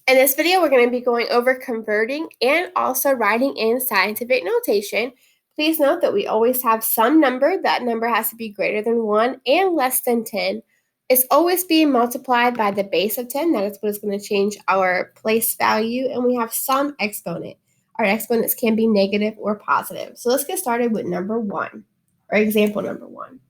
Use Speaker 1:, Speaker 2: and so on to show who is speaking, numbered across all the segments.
Speaker 1: In this video, we're going to be going over converting and also writing in scientific notation. Please note that we always have some number. That number has to be greater than 1 and less than 10. It's always being multiplied by the base of 10. That is what is going to change our place value. And we have some exponent. Our exponents can be negative or positive. So let's get started with number 1, or example number 1.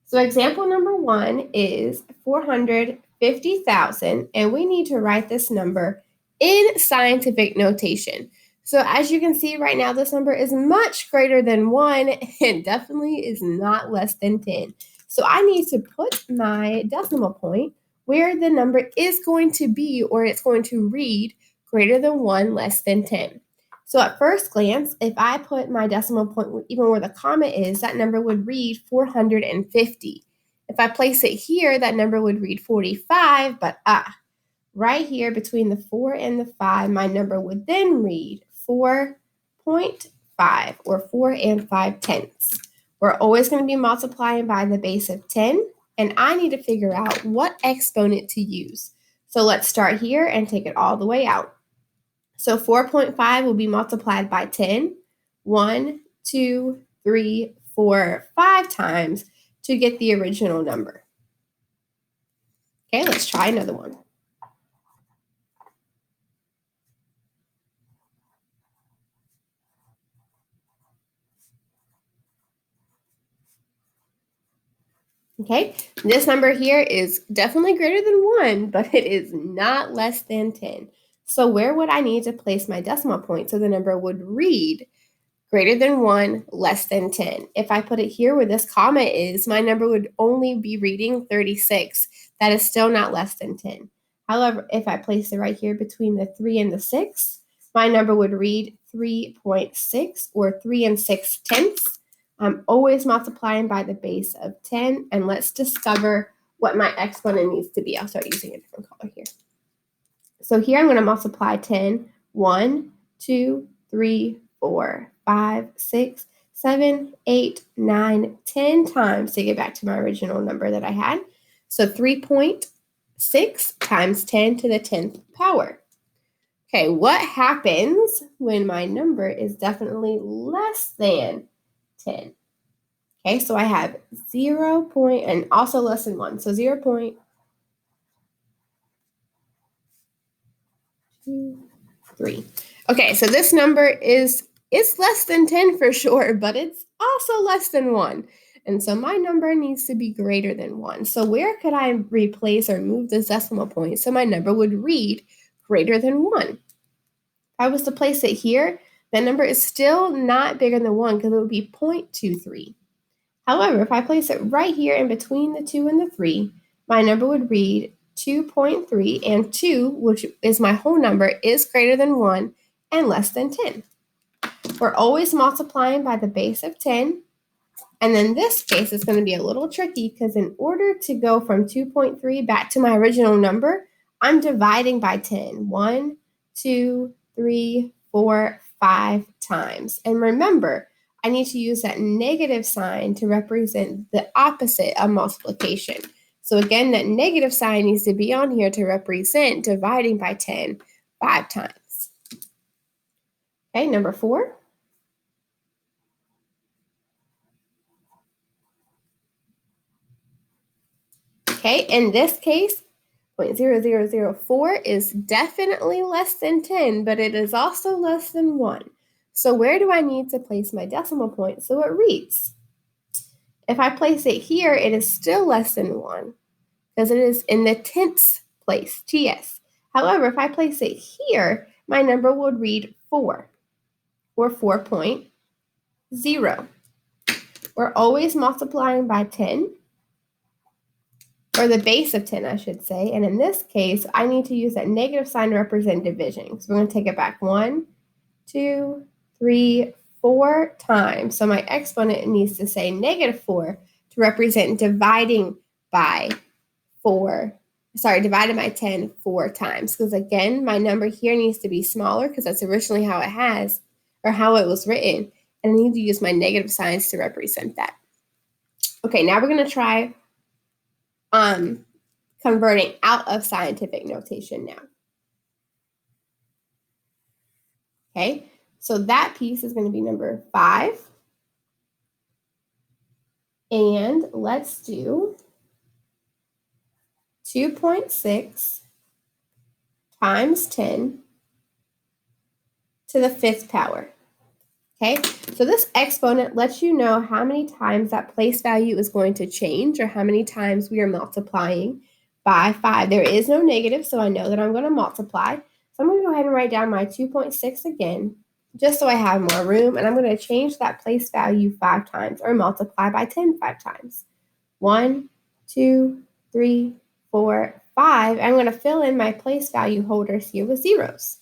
Speaker 1: So example number 1 is 450,000, and we need to write this number in scientific notation. So as you can see right now, this number is much greater than 1 and definitely is not less than 10. So I need to put my decimal point where the number is going to be, or it's going to read greater than 1, less than 10. So at first glance, if I put my decimal point even where the comma is, that number would read 450. If I place it here, that number would read 45, but right here between the 4 and the 5, my number would then read 4.5, or 4 and 5 tenths. We're always going to be multiplying by the base of 10, and I need to figure out what exponent to use. So let's start here and take it all the way out. So 4.5 will be multiplied by 10, 1, 2, 3, 4, 5 times to get the original number. Okay, let's try another one. Okay, this number here is definitely greater than 1, but it is not less than 10. So where would I need to place my decimal point so the number would read greater than 1, less than 10? If I put it here where this comma is, my number would only be reading 36. That is still not less than 10. However, if I place it right here between the 3 and the 6, my number would read 3.6, or 3 and 6 tenths. I'm always multiplying by the base of 10, and let's discover what my exponent needs to be. I'll start using a different color here. So here I'm going to multiply 10, 1, 2, 3, 4, 5, 6, 7, 8, 9, 10 times to get back to my original number that I had. So 3.6 times 10 to the 10th power. Okay, what happens when my number is definitely less than 10? Okay, so I have 0. And also less than 1. So 0.23. Okay, so this number is less than 10 for sure, but it's also less than 1. And so my number needs to be greater than 1. So where could I replace or move this decimal point so my number would read greater than 1? If I was to place it here, that number is still not bigger than 1 because it would be 0.23. However, if I place it right here in between the 2 and the 3, my number would read 2.3, and 2, which is my whole number, is greater than 1 and less than 10. We're always multiplying by the base of 10. And then this case is going to be a little tricky because in order to go from 2.3 back to my original number, I'm dividing by 10. 1, 2, 3, 4, 5 times. And remember, I need to use that negative sign to represent the opposite of multiplication. So again, that negative sign needs to be on here to represent dividing by 10 5 times. Okay, number 4. Okay, in this case, 0.0004 is definitely less than 10, but it is also less than 1. So where do I need to place my decimal point so it reads? If I place it here, it is still less than 1 because it is in the tenths place, TS. However, if I place it here, my number would read 4, or 4.0. We're always multiplying by 10, or the base of 10, I should say. And in this case, I need to use that negative sign to represent division. So we're going to take it back 1, 2, 3, 4 times. So my exponent needs to say -4 to represent dividing by 10 4 times. Because again, my number here needs to be smaller because that's originally how it was written. And I need to use my negative signs to represent that. Okay, now we're going to try converting out of scientific notation now. Okay, so that piece is going to be number 5. And let's do 2.6 times 10 to the 5th power. Okay, so this exponent lets you know how many times that place value is going to change, or how many times we are multiplying by 5. There is no negative, so I know that I'm going to multiply. So I'm going to go ahead and write down my 2.6 again, just so I have more room, and I'm going to change that place value 5 times, or multiply by 10 5 times. 1, 2, 3, 4, 5. I'm going to fill in my place value holders here with zeros.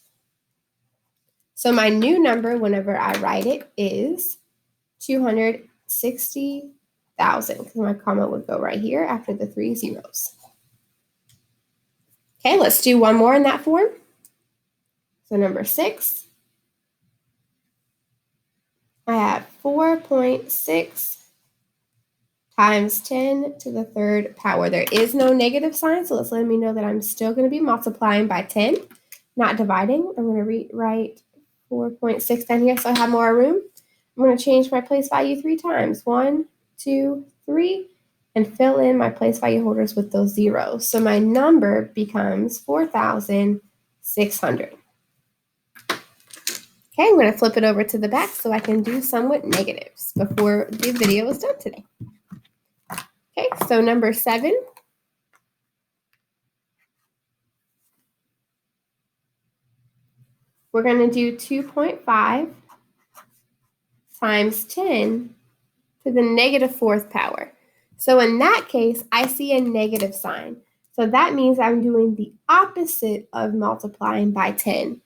Speaker 1: So my new number, whenever I write it, is 260,000, because my comma would go right here after the 3 zeros. Okay, let's do one more in that form. So number 6, I have 4.6 times 10 to the 3rd power. There is no negative sign, so let's let me know that I'm still going to be multiplying by 10, not dividing. I'm going to rewrite 4.6 down here so I have more room. I'm going to change my place value 3 times. 1, 2, 3, and fill in my place value holders with those zeros. So my number becomes 4,600. Okay, I'm going to flip it over to the back so I can do some with negatives before the video is done today. Okay, so number 7. We're going to do 2.5 times 10 to the negative 4th power. So in that case, I see a negative sign. So that means I'm doing the opposite of multiplying by 10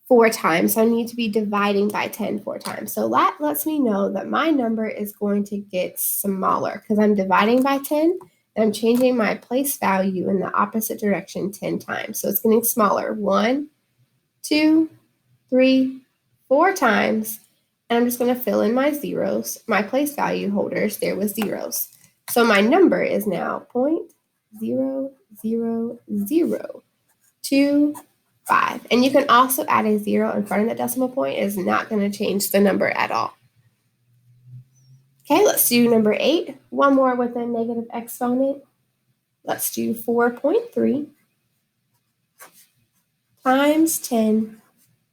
Speaker 1: 4 times. So I need to be dividing by 10 4 times. So that lets me know that my number is going to get smaller because I'm dividing by 10 and I'm changing my place value in the opposite direction 10 times. So it's getting smaller. 1, 2, 3, 4 times. And I'm just going to fill in my zeros, my place value holders there with zeros. So my number is now 0.00025. And you can also add a 0 in front of the decimal point. It is not going to change the number at all. Okay, let's do number 8. One more with a negative exponent. Let's do 4.3 times 10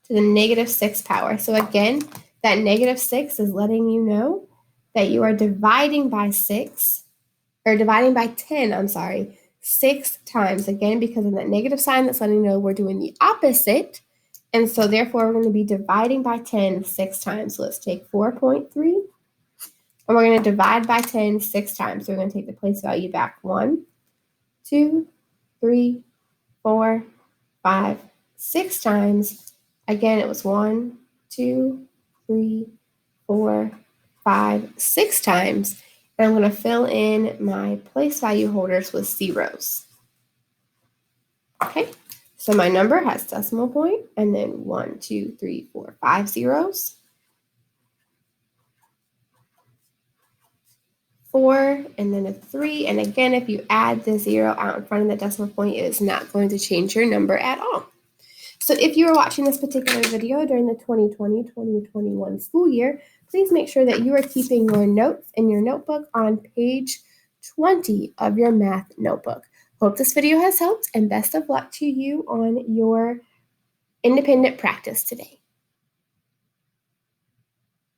Speaker 1: to the negative 6th power. So again, that negative 6 is letting you know that you are dividing by 6, or dividing by 10, 6 times. Again, because of that negative sign, that's letting you know we're doing the opposite. And so therefore, we're going to be dividing by 10 6 times. So let's take 4.3, and we're going to divide by 10 6 times. So we're going to take the place value back. 1, 2, 3, 4, 5, 6 times. Again, it was 1, 2, 3, 4, 5, 6 times. And I'm going to fill in my place value holders with zeros. Okay, so my number has decimal point, and then 1, 2, 3, 4, 5 zeros. 4, and then a 3. And again, if you add the 0 out in front of the decimal point, it is not going to change your number at all. So if you are watching this particular video during the 2020-2021 school year, please make sure that you are keeping your notes in your notebook on page 20 of your math notebook. Hope this video has helped, and best of luck to you on your independent practice today.